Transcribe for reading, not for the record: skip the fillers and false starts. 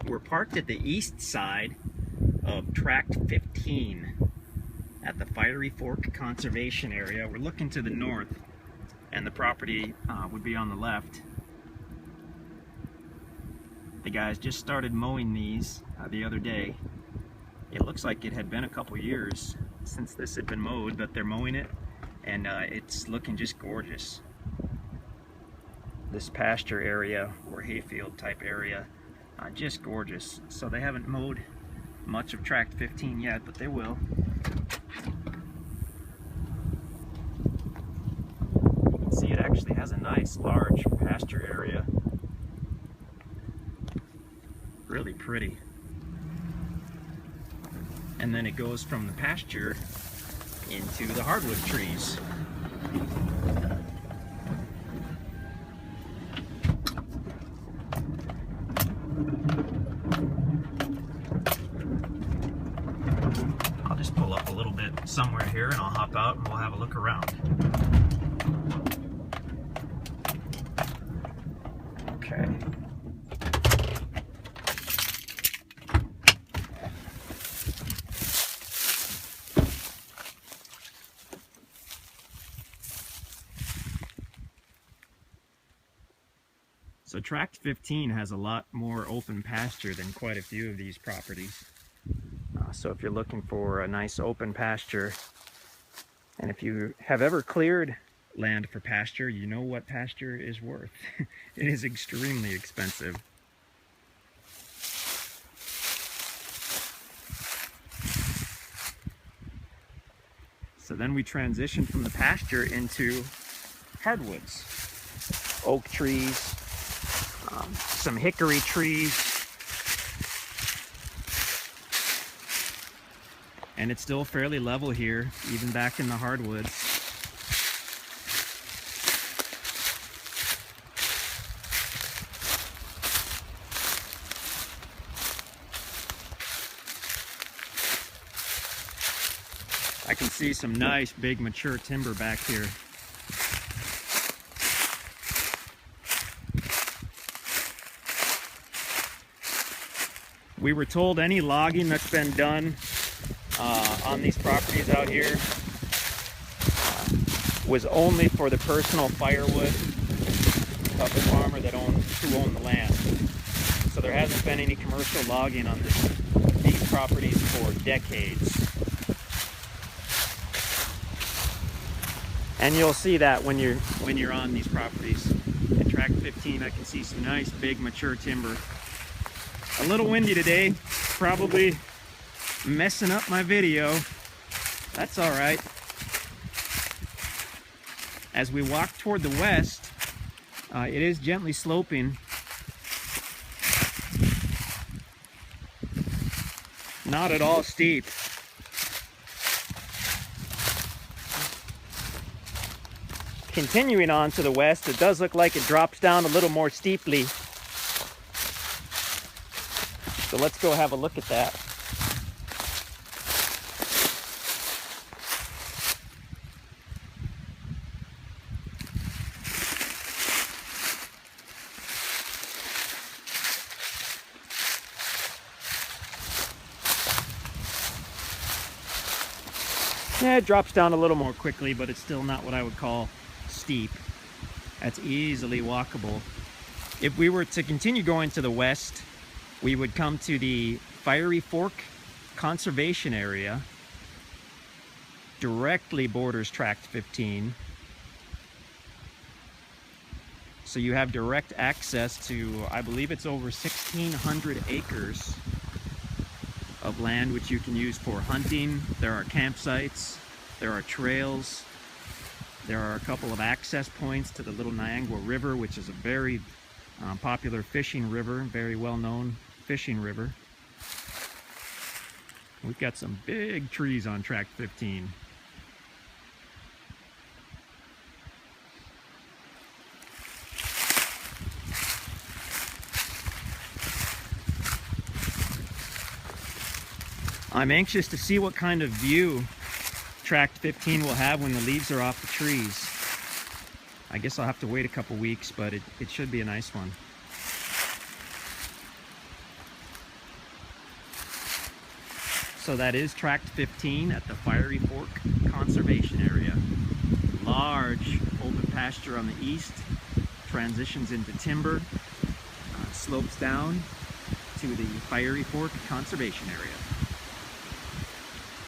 We're parked at the east side of Tract 15 at the Fiery Fork Conservation Area. We're looking to the north, and the property would be on the left. The guys just started mowing these the other day. It looks like it had been a couple years since this had been mowed, but they're mowing it, and it's looking just gorgeous. This pasture area or hayfield type area, just gorgeous. So they haven't mowed much of Tract 15 yet, but they will. You can see it actually has a nice large pasture area. Really pretty. And then it goes from the pasture into the hardwood trees. I'll just pull up a little bit somewhere here and I'll hop out and we'll have a look around. Okay. So Tract 15 has a lot more open pasture than quite a few of these properties. So if you're looking for a nice open pasture, and if you have ever cleared land for pasture, you know what pasture is worth. It is extremely expensive. So then we transition from the pasture into hardwoods. Oak trees, some hickory trees, and it's still fairly level here, even back in the hardwoods. I can see some nice big mature timber back here. We were told any logging that's been done on these properties out here was only for the personal firewood of the farmer who owned the land. So there hasn't been any commercial logging on these properties for decades. And you'll see that when you're on these properties. In Tract 15, I can see some nice big mature timber. A little windy today, probably messing up my video. That's all right. As we walk toward the west, it is gently sloping. Not at all steep. Continuing on to the west, it does look like it drops down a little more steeply. So let's go have a look at that. Yeah, it drops down a little more quickly, but it's still not what I would call steep. That's easily walkable. If we were to continue going to the west, we would come to the Fiery Fork Conservation Area. Directly borders Tract 15. So you have direct access to, I believe it's over 1,600 acres of land which you can use for hunting. There are campsites, there are trails, there are a couple of access points to the Little Niangua River, which is a very popular fishing river, very well-known fishing river. We've got some big trees on Tract 15. I'm anxious to see what kind of view Tract 15 will have when the leaves are off the trees. I guess I'll have to wait a couple weeks, but it should be a nice one. So that is Tract 15 at the Fiery Fork Conservation Area. Large open pasture on the east, transitions into timber, slopes down to the Fiery Fork Conservation Area.